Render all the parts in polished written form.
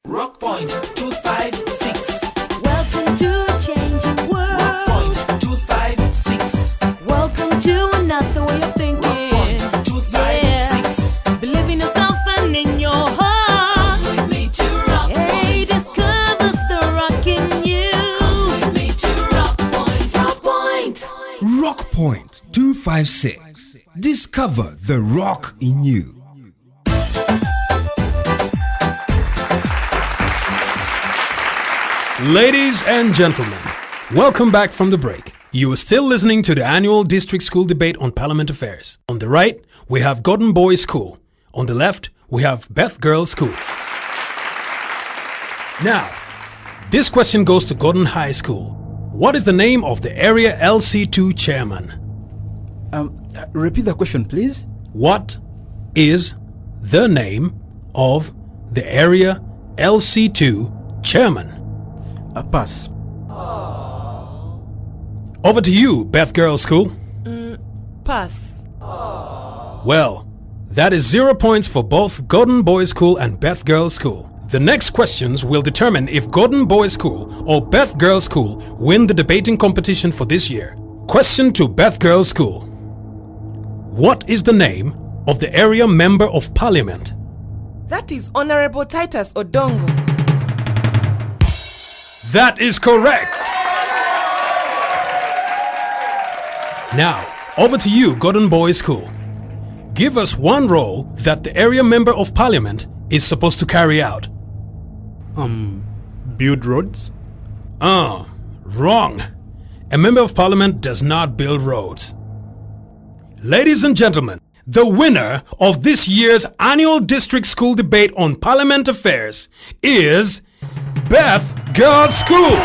Rock Point 256. Welcome to a changing world. Rock Point 256. Welcome to another way of thinking. Rock Point 256. Yeah. Believe in yourself and in your heart. Come with me to Rock Hey, Point. discover the rock in you. Come with me to Rock Point. Rock Point. Rock Point 256. Discover the rock in you. Ladies and gentlemen, welcome back from the break. You are still listening to the annual district school debate on parliament affairs. On the right, we have Gordon Boys School. On the left, we have Beth Girls School. Now, this question goes to Gordon High School. What is the name of the area LC2 chairman? Repeat the question, please. What is the name of the area LC2 chairman? Pass. Over to you, Beth Girls School. Pass. Well, that is 0 points for both Gordon Boys School and Beth Girls School. The next questions will determine if Gordon Boys School or Beth Girls School win the debating competition for this year. Question to Beth Girls School. What is the name of the area member of parliament? That is Honorable Titus Odongo. That is correct. Now, over to you, Gordon Boys School. Give us one role that the area member of parliament is supposed to carry out. Build roads. Wrong. A member of parliament does not build roads. Ladies and gentlemen, the winner of this year's annual district school debate on parliament affairs is Beth Girls School.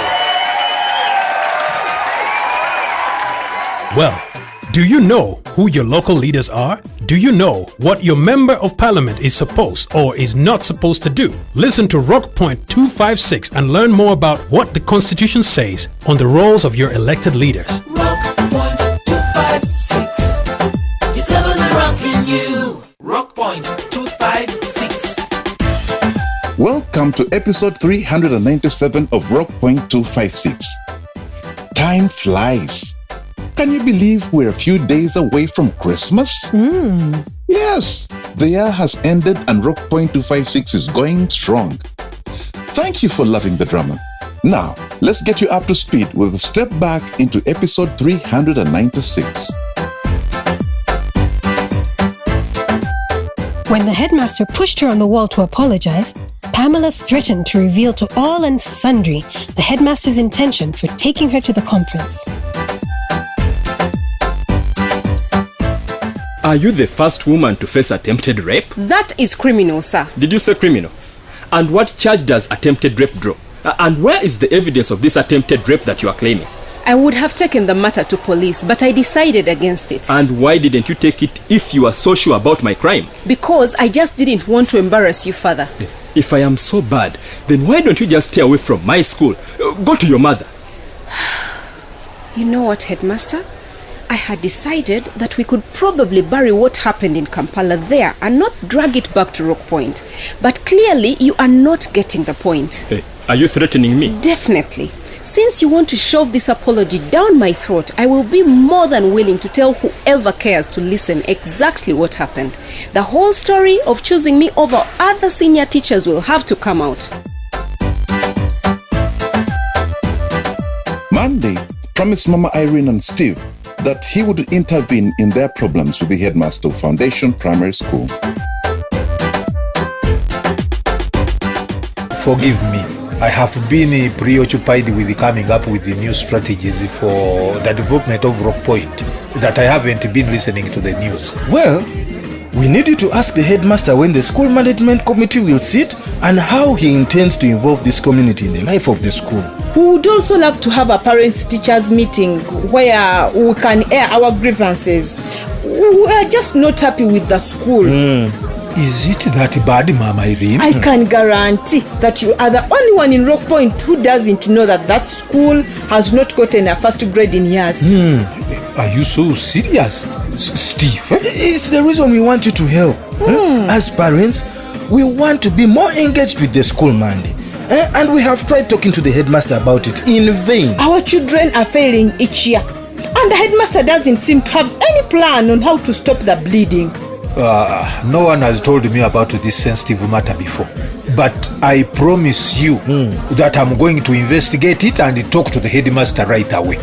Well, do you know who your local leaders are? Do you know what your member of parliament is supposed or is not supposed to do? Listen to Rock Point 256 and learn more about what the Constitution says on the roles of your elected leaders. Rock Point 256. Discover the rock in you. Rock Point 256. Welcome to episode 397 of Rock Point 256. Time flies. Can you believe we're a few days away from Christmas? Yes, the year has ended and Rock Point 256 is going strong. Thank you for loving the drama. Now, let's get you up to speed with a step back into episode 396. When the headmaster pushed her on the wall to apologize, Pamela threatened to reveal to all and sundry the headmaster's intention for taking her to the conference. Are you the first woman to face attempted rape? That is criminal, sir. Did you say criminal? And what charge does attempted rape draw? And where is the evidence of this attempted rape that you are claiming? I would have taken the matter to police, but I decided against it. And why didn't you take it if you are so sure about my crime? Because I just didn't want to embarrass you further. If I am so bad, then why don't you just stay away from my school? Go to your mother. You know what, headmaster? I had decided that we could probably bury what happened in Kampala there and not drag it back to Rock Point. But clearly, you are not getting the point. Hey, are you threatening me? Definitely. Since you want to shove this apology down my throat, I will be more than willing to tell whoever cares to listen exactly what happened. The whole story of choosing me over other senior teachers will have to come out. Monday promised Mama Irene and Steve that he would intervene in their problems with the headmaster of Foundation Primary School. Forgive me. I have been preoccupied with coming up with the new strategies for the development of Rock Point that I haven't been listening to the news. Well, we needed to ask the headmaster when the school management committee will sit and how he intends to involve this community in the life of the school. We would also love to have a parents-teachers meeting where we can air our grievances. We are just not happy with the school. Is it that bad, Mama Irene? I can guarantee that you are the only one in Rock Point who doesn't know that that school has not gotten a first grade in years. Are you so serious, Steve? It's the reason we want you to help. As parents, We want to be more engaged with the school, Monday. And we have tried talking to the headmaster about it in vain. Our children are failing each year, and the headmaster doesn't seem to have any plan on how to stop the bleeding. No one has told me about this sensitive matter before. But I promise you that I'm going to investigate it and talk to the headmaster right away.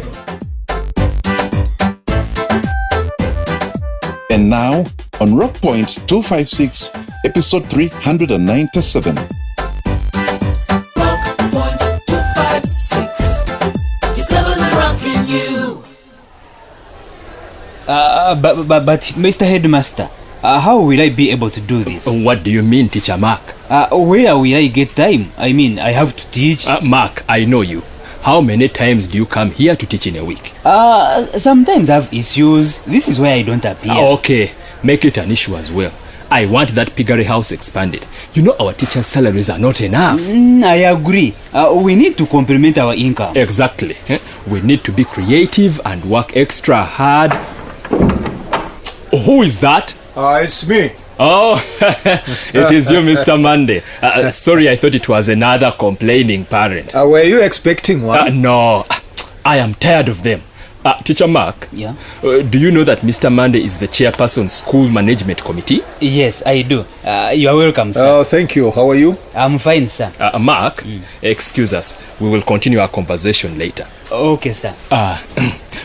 And now, on Rock Point 256, episode 397. Rock Point 256 is leveling rocking you. But Mr. Headmaster, how will I be able to do this? What do you mean, Teacher Mark? Where will I get time? I mean, I have to teach. Mark, I know you. How many times do you come here to teach in a week? Sometimes I have issues. This is where I don't appear. Okay, make it an issue as well. I want that piggery house expanded. You know our teachers' salaries are not enough. I agree. We need to complement our income. Exactly. We need to be creative and work extra hard. Who is that? It's me. Oh, it is you, Mr. Monday. Sorry, I thought it was another complaining parent. Were you expecting one? No, I am tired of them. Teacher Mark, Yeah? Do you know that Mr. Monday is the chairperson school management committee? Yes, I do. You are welcome, sir. Oh, thank you. How are you? I'm fine, sir. Mark, excuse us. We will continue our conversation later. Okay, sir.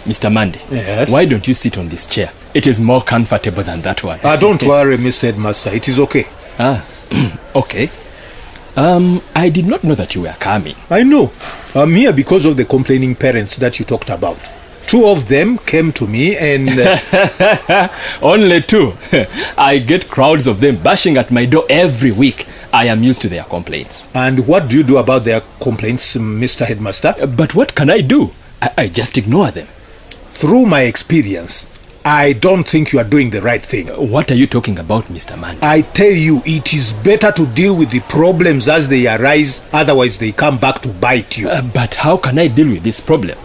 Mr. Monday, Yes? why don't you sit on this chair? It is more comfortable than that one. Don't worry, Mr. Headmaster. It is okay. Okay. I did not know that you were coming. I know. I'm here because of the complaining parents that you talked about. 2 of them came to me and... Only 2. I get crowds of them bashing at my door every week. I am used to their complaints. And what do you do about their complaints, Mr. Headmaster? But what can I do? I just ignore them. Through my experience, I don't think you are doing the right thing. What are you talking about, Mr. Man? I tell you, it is better to deal with the problems as they arise, otherwise they come back to bite you. But how can I deal with this problem?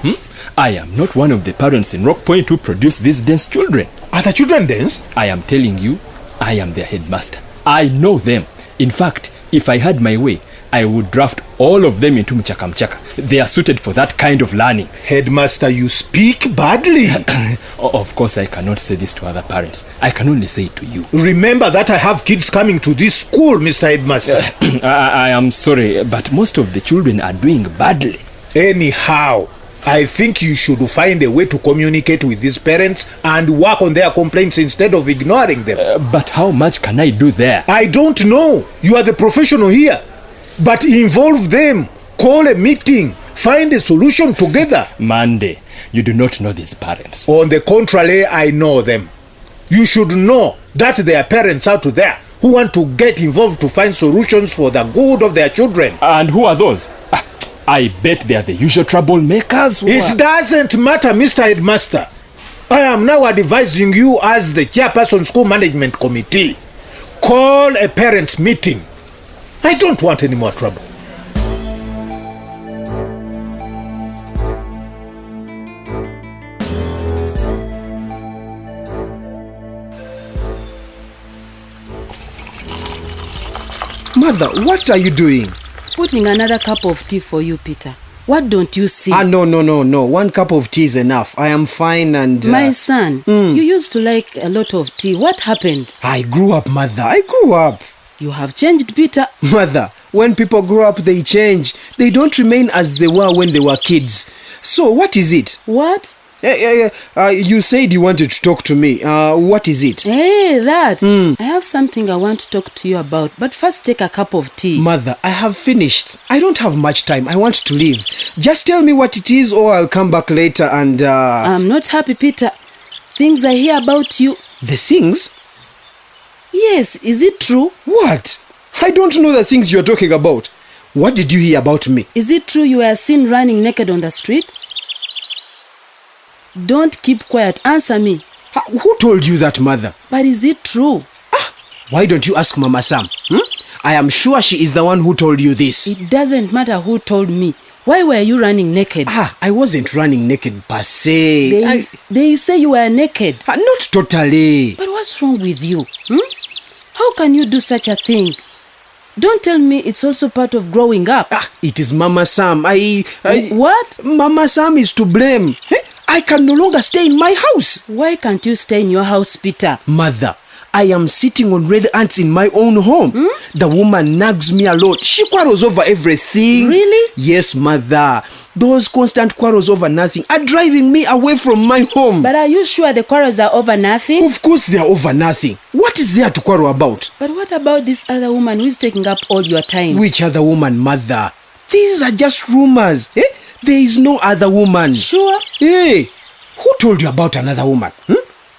I am not one of the parents in Rock Point who produce these dense children. Are the children dense? I am telling you, I am their headmaster. I know them. In fact, if I had my way, I would draft all of them into Mchaka Mchaka. They are suited for that kind of learning. Headmaster, you speak badly. Of course, I cannot say this to other parents. I can only say it to you. Remember that I have kids coming to this school, Mr. Headmaster. I am sorry, but most of the children are doing badly. Anyhow, I think you should find a way to communicate with these parents and work on their complaints instead of ignoring them. But how much can I do there? I don't know. You are the professional here. But involve them. Call a meeting. Find a solution together. Monday, you do not know these parents. On the contrary, I know them. You should know that there are parents out there who want to get involved to find solutions for the good of their children. And who are those? I bet they are the usual troublemakers. It doesn't matter, Mr. Headmaster. I am now advising you as the chairperson school management committee. Call a parents' meeting. I don't want any more trouble. Mother, what are you doing? Putting another cup of tea for you, Peter. What don't you see? No. 1 cup of tea is enough. I am fine and... My son, you used to like a lot of tea. What happened? I grew up, Mother. I grew up. You have changed, Peter. Mother, when people grow up, they change. They don't remain as they were when they were kids. So, what is it? What? You said you wanted to talk to me. What is it? Hey, that. I have something I want to talk to you about. But first, take a cup of tea. Mother, I have finished. I don't have much time. I want to leave. Just tell me what it is or I'll come back later and... I'm not happy, Peter. Things I hear about you. The things? Yes, is it true? What? I don't know the things you're talking about. What did you hear about me? Is it true you were seen running naked on the street? Don't keep quiet. Answer me. Who told you that, Mother? But is it true? Why don't you ask Mama Sam? I am sure she is the one who told you this. It doesn't matter who told me. Why were you running naked? I wasn't running naked per se. They say you were naked. Not totally. But what's wrong with you? How can you do such a thing? Don't tell me it's also part of growing up. It is Mama Sam. What? Mama Sam is to blame. I can no longer stay in my house. Why can't you stay in your house, Peter? Mother, I am sitting on red ants in my own home. The woman nags me a lot. She quarrels over everything. Really? Yes, Mother. Those constant quarrels over nothing are driving me away from my home. But are you sure the quarrels are over nothing? Of course they are over nothing. What is there to quarrel about? But what about this other woman who is taking up all your time? Which other woman, Mother? These are just rumors. There is no other woman. Sure? Hey, who told you about another woman?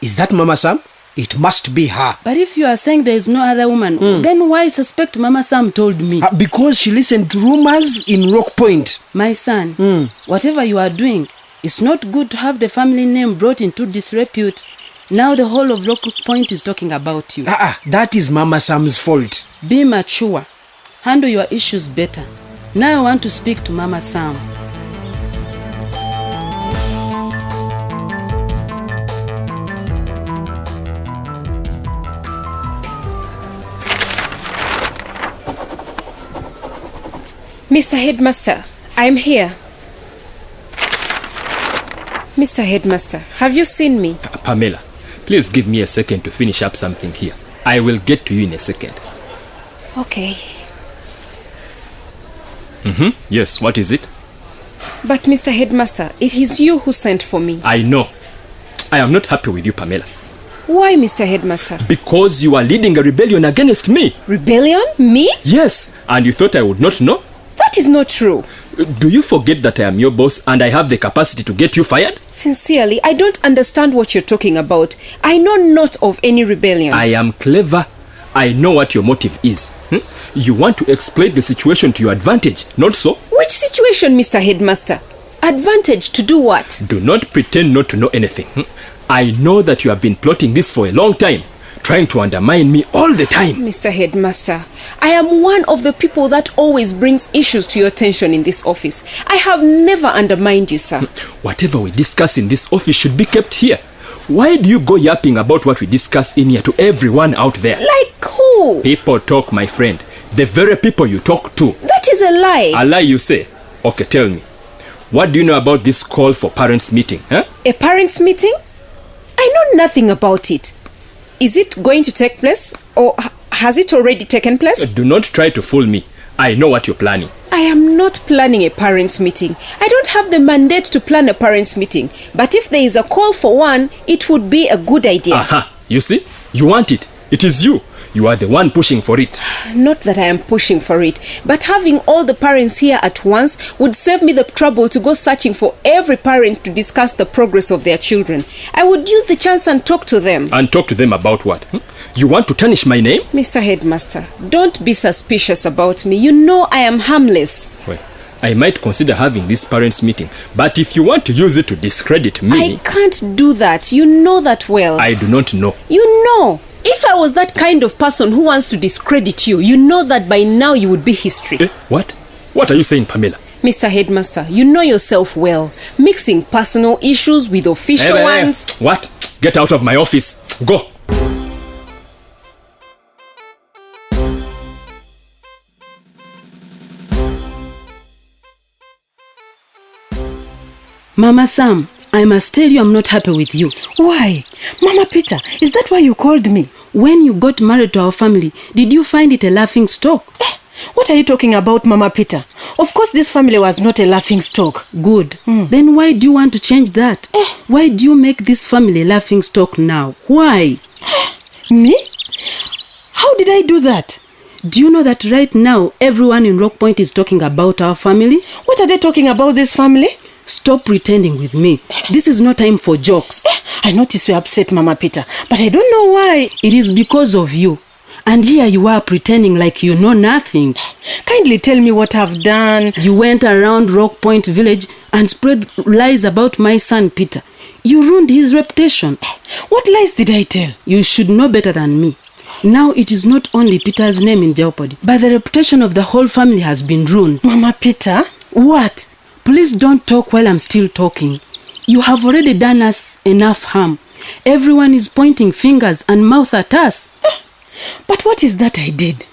Is that Mama Sam? It must be her. But if you are saying there is no other woman, then why suspect Mama Sam told me? Because she listened to rumors in Rock Point. My son, whatever you are doing, it's not good to have the family name brought into disrepute. Now the whole of Rock Point is talking about you. That is Mama Sam's fault. Be mature. Handle your issues better. Now I want to speak to Mama Sam. Mr. Headmaster, I'm here. Mr. Headmaster, have you seen me? Pamela, please give me a second to finish up something here. I will get to you in a second. Okay. Yes, what is it? But Mr. Headmaster, it is you who sent for me. I know. I am not happy with you, Pamela. Why, Mr. Headmaster? Because you are leading a rebellion against me. Rebellion? Me? Yes, and you thought I would not know? That is not true. Do you forget that I am your boss and I have the capacity to get you fired? Sincerely, I don't understand what you're talking about. I know not of any rebellion. I am clever. I know what your motive is. You want to exploit the situation to your advantage, not so? Which situation, Mr. Headmaster? Advantage to do what? Do not pretend not to know anything. I know that you have been plotting this for a long time, trying to undermine me all the time. Mr. Headmaster, I am one of the people that always brings issues to your attention in this office. I have never undermined you, sir. Whatever we discuss in this office should be kept here. Why do you go yapping about what we discuss in here to everyone out there? Like who? People talk, my friend. The very people you talk to. That is a lie. A lie, you say? Okay, tell me. What do you know about this call for parents' meeting? A parents' meeting? I know nothing about it. Is it going to take place? Or has it already taken place? Do not try to fool me. I know what you're planning. I am not planning a parents' meeting. I don't have the mandate to plan a parents' meeting. But if there is a call for one, it would be a good idea. Aha! You see? You want it. It is you. You are the one pushing for it. Not that I am pushing for it, but having all the parents here at once would save me the trouble to go searching for every parent to discuss the progress of their children. I would use the chance and talk to them. And talk to them about what? You want to tarnish my name? Mr. Headmaster, don't be suspicious about me. You know I am harmless. Well, I might consider having this parents' meeting, but if you want to use it to discredit me... I can't do that. You know that well. I do not know. You know. If I was that kind of person who wants to discredit you, you know that by now you would be history. What? What are you saying, Pamela? Mr. Headmaster, you know yourself well. Mixing personal issues with official ones. What? Get out of my office. Go. Mama Sam, I must tell you I'm not happy with you. Why? Mama Peter, is that why you called me? When you got married to our family, did you find it a laughing stock? What are you talking about, Mama Peter? Of course this family was not a laughing stock. Good. Then why do you want to change that? Why do you make this family a laughing stock now? Why? Me? How did I do that? Do you know that right now everyone in Rock Point is talking about our family? What are they talking about, this family? Stop pretending with me. This is no time for jokes. I notice you're upset, Mama Peter, but I don't know why. It is because of you. And here you are pretending like you know nothing. Kindly tell me what I've done. You went around Rock Point village and spread lies about my son Peter. You ruined his reputation. What lies did I tell? You should know better than me. Now it is not only Peter's name in jeopardy, but the reputation of the whole family has been ruined. Mama Peter? What? Please don't talk while I'm still talking. You have already done us enough harm. Everyone is pointing fingers and mouth at us. But what is that I did?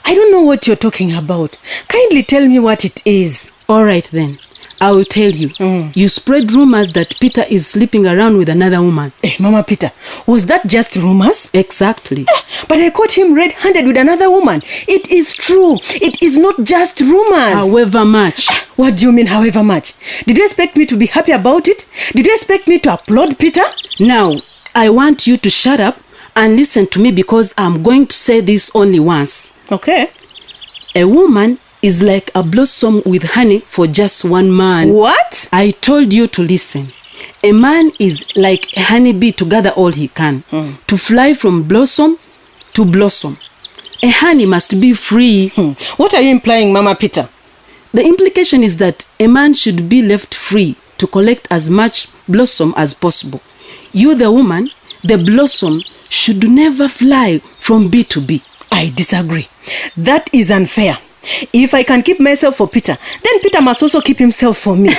I don't know what you're talking about. Kindly tell me what it is. All right then. I will tell you. You spread rumors that Peter is sleeping around with another woman. Mama Peter, was that just rumors? Exactly. But I caught him red-handed with another woman. It is true. It is not just rumors. However much. What do you mean, however much? Did you expect me to be happy about it? Did you expect me to applaud Peter? Now, I want you to shut up and listen to me because I'm going to say this only once. Okay. A woman is like a blossom with honey for just one man. What? I told you to listen. A man is like a honeybee to gather all he can, to fly from blossom to blossom. A honey must be free. What are you implying, Mama Peter? The implication is that a man should be left free to collect as much blossom as possible. You, the woman, the blossom, should never fly from bee to bee. I disagree. That is unfair. If I can keep myself for Peter, then Peter must also keep himself for me.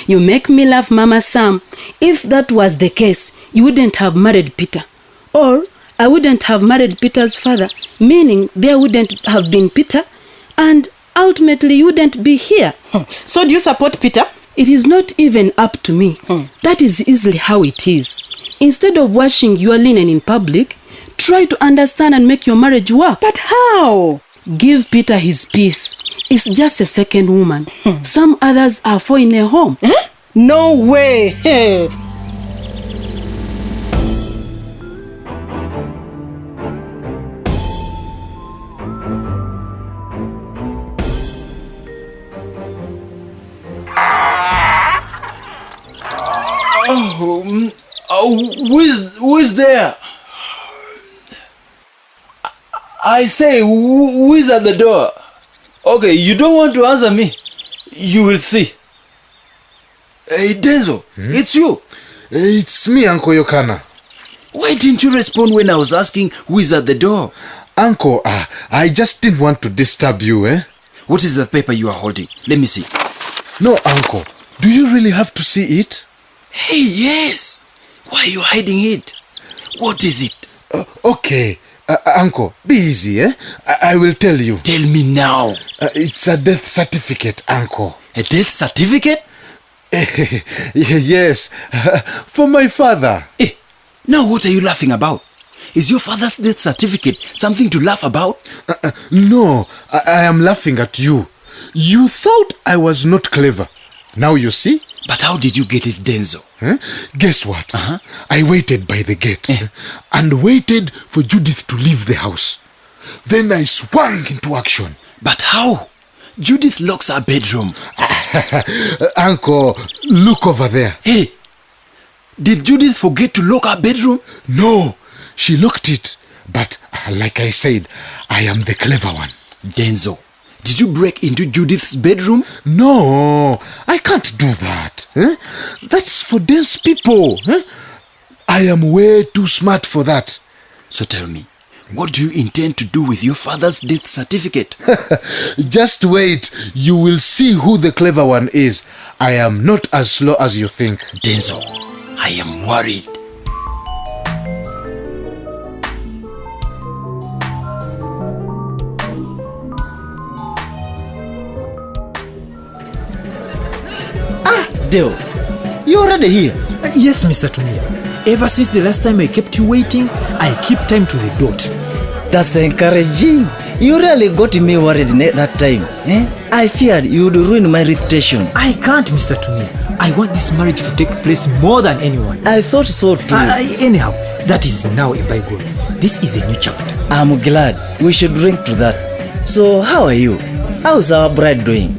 You make me laugh, Mama Sam. If that was the case, you wouldn't have married Peter. Or I wouldn't have married Peter's father, meaning there wouldn't have been Peter, and ultimately you wouldn't be here. So do you support Peter? It is not even up to me. That is easily how it is. Instead of washing your linen in public, try to understand and make your marriage work. But how? Give Peter his peace. It's just a second woman. Some others are for in a home. No way. Hey. Who is there? I say, who is at the door? Okay, you don't want to answer me. You will see. Hey, Denzo, it's you. It's me, Uncle Yokana. Why didn't you respond when I was asking who is at the door? Uncle, I just didn't want to disturb you, eh? What is the paper you are holding? Let me see. No, Uncle. Do you really have to see it? Hey, yes. Why are you hiding it? What is it? Okay. Uncle, be easy, eh? I will tell you. Tell me now. It's a death certificate, Uncle. A death certificate? Yes, for my father. Now what are you laughing about? Is your father's death certificate something to laugh about? No, I am laughing at you. You thought I was not clever. Now you see? But how did you get it, Denzo? Guess what? I waited by the gate and waited for Judith to leave the house. Then I swung into action. But how? Judith locks her bedroom. Uncle, look over there. Hey, did Judith forget to lock her bedroom? No, she locked it. But like I said, I am the clever one. Denzo, did you break into Judith's bedroom? No, I can't do that. That's for dense people. I am way too smart for that. So tell me, what do you intend to do with your father's death certificate? Just wait. You will see who the clever one is. I am not as slow as you think. Denzo, I am worried. Dale, you're already here? Yes, Mr. Tumia. Ever since the last time I kept you waiting, I keep time to the dot. That's encouraging. You really got me worried that time. I feared you would ruin my reputation. I can't, Mr. Tumia. I want this marriage to take place more than anyone. I thought so too. Anyhow, that is now a bygone. This is a new chapter. I'm glad. We should drink to that. So, how are you? How's our bride doing?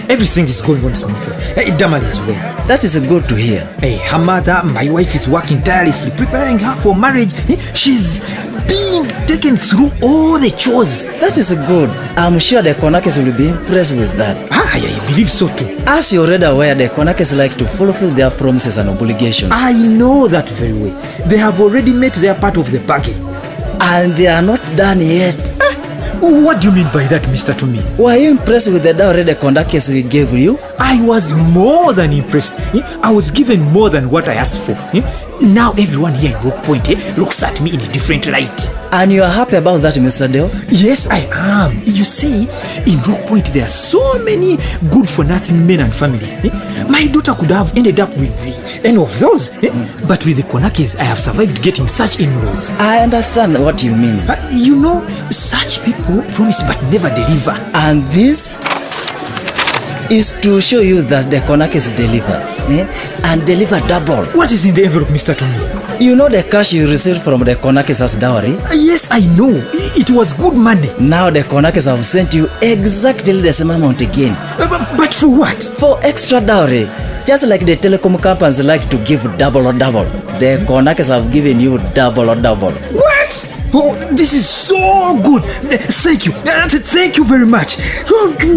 Everything is going on smoothly. Damal is well. That is good to hear. Her mother, my wife, is working tirelessly, preparing her for marriage. She's being taken through all the chores. That is good. I'm sure the Konakis will be impressed with that. I believe so too. As you're already aware, the Konakis like to fulfill their promises and obligations. I know that very well. They have already met their part of the bargain. And they are not done yet. What do you mean by that, Mr. Tommy? Were you impressed with the dowry the Konakis gave you? I was more than impressed. I was given more than what I asked for. Now everyone here in Rock Point looks at me in a different light. And you are happy about that, Mr. Dale? Yes, I am. You see, in Rock Point there are so many good-for-nothing men and families. My daughter could have ended up with any of those. But with the Konakis, I have survived getting such in-laws. I understand what you mean. You know, such people promise but never deliver. And this is to show you that the Konakis deliver. And deliver double. What is in the envelope, Mr. Tommy? You know the cash you received from the Konakis as dowry? Yes, I know. It was good money. Now the Konakis have sent you exactly the same amount again. But for what? For extra dowry. Just like the telecom companies like to give double or double. The Konakis have given you double or double. What? Oh, this is so good. Thank you. Thank you very much.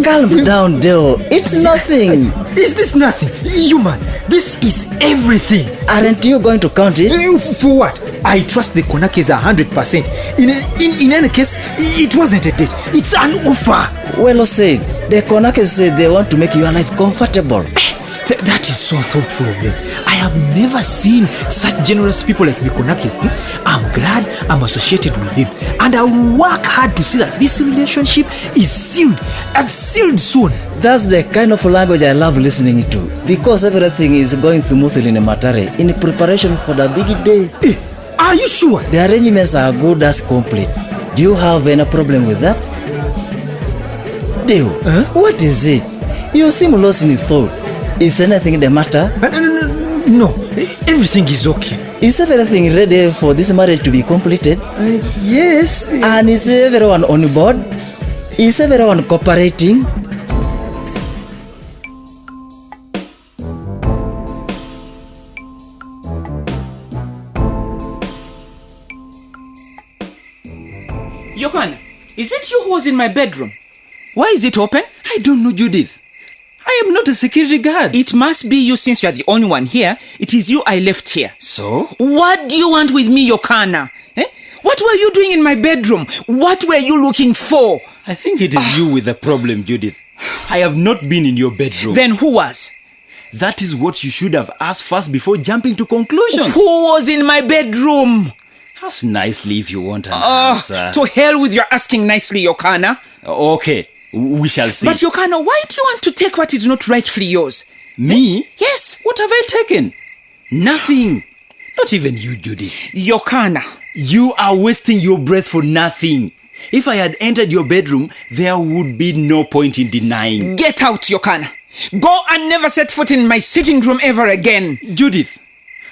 Calm down, Dale. It's nothing. Is this nothing? You man, this is everything. Aren't you going to count it? For what? I trust the Konakis 100%. In any case, it wasn't a date. It's an offer. Well said. The Konakis said they want to make your life comfortable. That is so thoughtful of them. I have never seen such generous people like the Konakis. I'm glad I'm associated with them. And I will work hard to see that this relationship is sealed and sealed soon. That's the kind of language I love listening to. Because everything is going smoothly in Matare in preparation for the big day. Are you sure? The arrangements are good as complete. Do you have any problem with that? Deo, what is it? You seem lost in thought. Is anything the matter? No, everything is okay. Is everything ready for this marriage to be completed? Yes. And is everyone on board? Is everyone cooperating? Yohana, is it you who was in my bedroom? Why is it open? I don't know, Judith. I am not a security guard. It must be you since you are the only one here. It is you I left here. So? What do you want with me, Yohana? What were you doing in my bedroom? What were you looking for? I think it is you with the problem, Judith. I have not been in your bedroom. Then who was? That is what you should have asked first before jumping to conclusions. Who was in my bedroom? Ask nicely if you want an answer. To hell with your asking nicely, Yohana. Okay, we shall see. But Yohana, why do you want to take what is not rightfully yours? Me? Yes. What have I taken? Nothing. Not even you, Judith. Yohana. You are wasting your breath for nothing. If I had entered your bedroom, there would be no point in denying. Get out, Yohana. Go and never set foot in my sitting room ever again. Judith,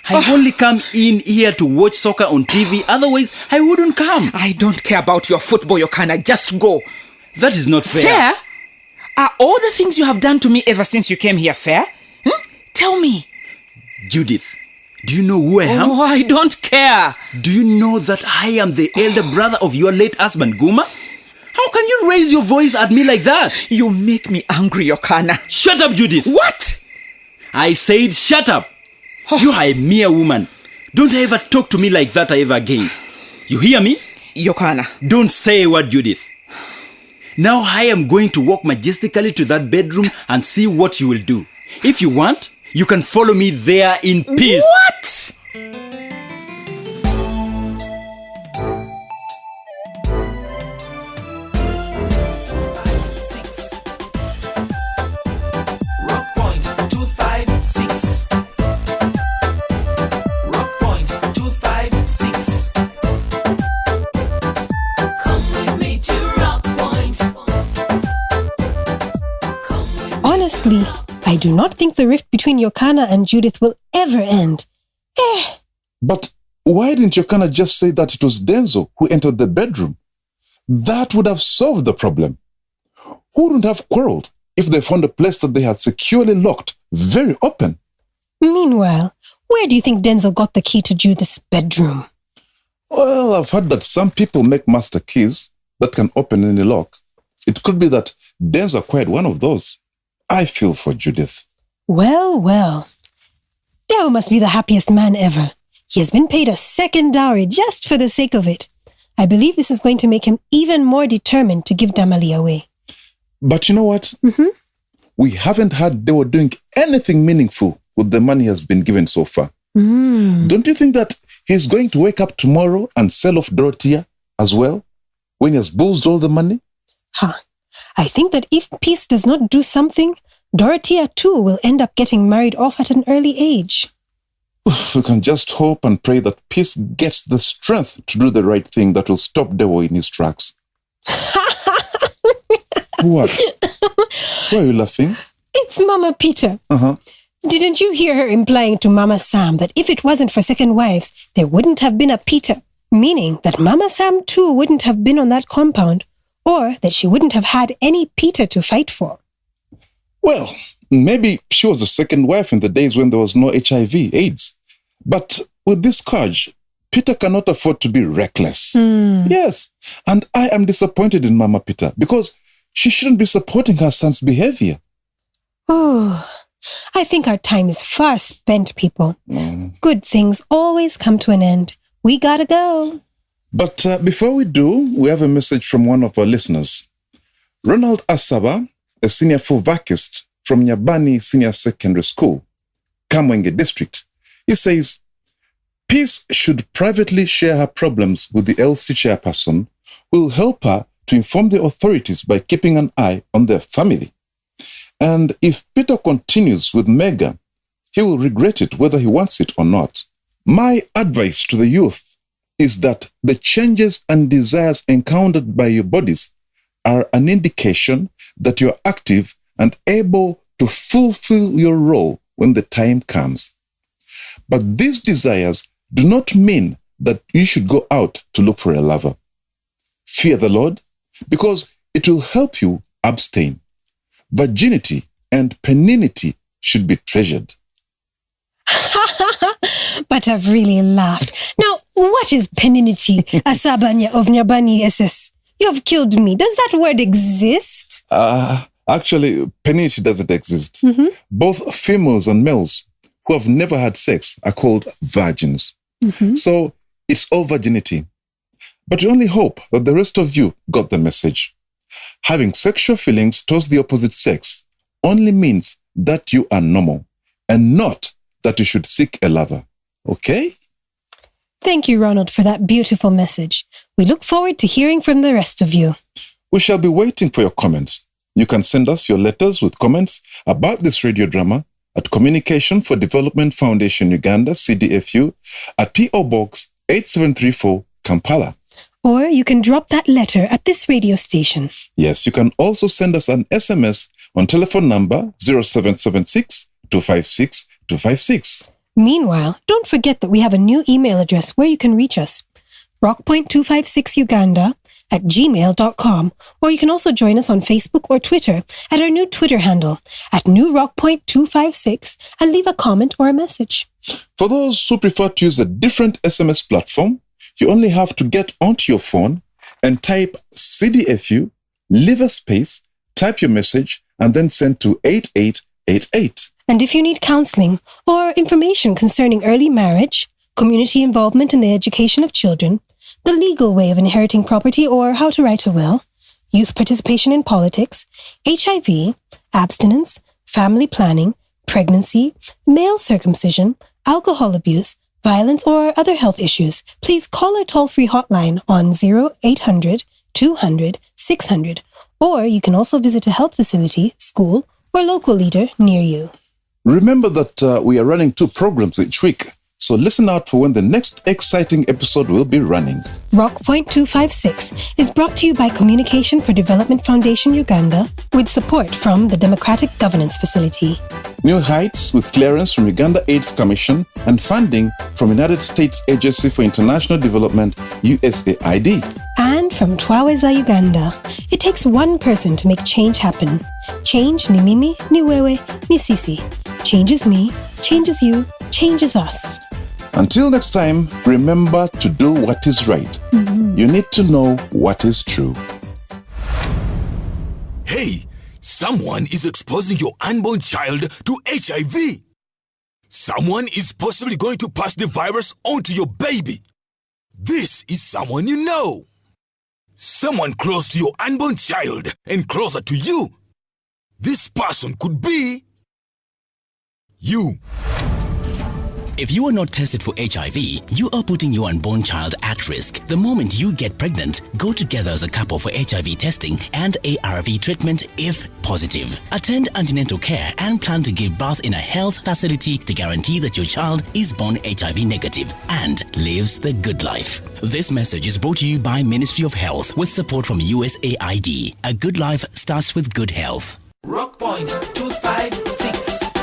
I've only come in here to watch soccer on TV. Otherwise, I wouldn't come. I don't care about your football, Yohana. Just go. That is not fair. Fair? Are all the things you have done to me ever since you came here fair? Tell me. Judith, do you know who I am? Oh, I don't care. Do you know that I am the elder brother of your late husband, Guma? How can you raise your voice at me like that? You make me angry, Yohana. Shut up, Judith. What? I said shut up. You are a mere woman. Don't ever talk to me like that ever again. You hear me? Yohana. Don't say a word, Judith. Now I am going to walk majestically to that bedroom and see what you will do. If you want, you can follow me there in peace. What? Honestly, I do not think the rift between Yohana and Judith will ever end. But why didn't Yohana just say that it was Denzo who entered the bedroom? That would have solved the problem. Who wouldn't have quarreled if they found a place that they had securely locked, very open? Meanwhile, where do you think Denzo got the key to Judith's bedroom? Well, I've heard that some people make master keys that can open any lock. It could be that Denzo acquired one of those. I feel for Judith. Well, well. Deo must be the happiest man ever. He has been paid a second dowry just for the sake of it. I believe this is going to make him even more determined to give Damali away. But you know what? We haven't heard Deo doing anything meaningful with the money he has been given so far. Don't you think that he's going to wake up tomorrow and sell off Dorothea as well when he has boozed all the money? I think that if Peace does not do something, Dorothea too will end up getting married off at an early age. We can just hope and pray that Peace gets the strength to do the right thing that will stop Dewo in his tracks. What? Why are you laughing? It's Mama Peter. Uh-huh. Didn't you hear her implying to Mama Sam that if it wasn't for second wives, there wouldn't have been a Peter? Meaning that Mama Sam too wouldn't have been on that compound, or that she wouldn't have had any Peter to fight for. Well, maybe she was the second wife in the days when there was no HIV, AIDS. But with this scourge, Peter cannot afford to be reckless. Yes, and I am disappointed in Mama Peter because she shouldn't be supporting her son's behavior. Oh, I think our time is far spent, people. Good things always come to an end. We gotta go. But before we do, we have a message from one of our listeners. Ronald Asaba, a senior FUVACist from Nyabani Senior Secondary School, Kamwenge District. He says, Peace should privately share her problems with the LC chairperson who will help her to inform the authorities by keeping an eye on their family. And if Peter continues with Mega, he will regret it whether he wants it or not. My advice to the youth is that the changes and desires encountered by your bodies are an indication that you're active and able to fulfill your role when the time comes. But these desires do not mean that you should go out to look for a lover. Fear the Lord, because it will help you abstain. Virginity and penignity should be treasured. But I've really laughed. Now, what is penignity, Asabanya of Nyabani SS? You have killed me. Does that word exist? Actually, penignity doesn't exist. Both females and males who have never had sex are called virgins. So it's all virginity. But we only hope that the rest of you got the message. Having sexual feelings towards the opposite sex only means that you are normal and not that you should seek a lover. Okay? Thank you, Ronald, for that beautiful message. We look forward to hearing from the rest of you. We shall be waiting for your comments. You can send us your letters with comments about this radio drama at Communication for Development Foundation Uganda, CDFU, at P.O. Box 8734, Kampala. Or you can drop that letter at this radio station. Yes, you can also send us an SMS on telephone number 0776 256 256. Meanwhile, don't forget that we have a new email address where you can reach us. rockpoint256uganda@gmail.com, or you can also join us on Facebook or Twitter at our new Twitter handle at newrockpoint256 and leave a comment or a message. For those who prefer to use a different SMS platform, you only have to get onto your phone and type CDFU, leave a space, type your message, and then send to 8888. And if you need counseling or information concerning early marriage, community involvement in the education of children, the legal way of inheriting property or how to write a will, youth participation in politics, HIV, abstinence, family planning, pregnancy, male circumcision, alcohol abuse, violence or other health issues, please call our toll-free hotline on 0800 200 600, or you can also visit a health facility, school, or local leader near you. Remember that we are running 2 programs each week, so listen out for when the next exciting episode will be running. Rockpoint 256 is brought to you by Communication for Development Foundation Uganda with support from the Democratic Governance Facility. New Heights with clearance from Uganda AIDS Commission and funding from United States Agency for International Development, USAID. And from Twaweza Uganda, it takes one person to make change happen. Change ni mimi, ni wewe, ni sisi. Change is me, changes you, changes us. Until next time, remember to do what is right. You need to know what is true. Hey, someone is exposing your unborn child to HIV. Someone is possibly going to pass the virus on to your baby. This is someone you know. Someone close to your unborn child and closer to you. This person could be you. If you are not tested for HIV, you are putting your unborn child at risk. The moment you get pregnant, go together as a couple for HIV testing and ARV treatment if positive. Attend antenatal care and plan to give birth in a health facility to guarantee that your child is born HIV negative and lives the good life. This message is brought to you by Ministry of Health with support from USAID. A good life starts with good health. Rock Point 256.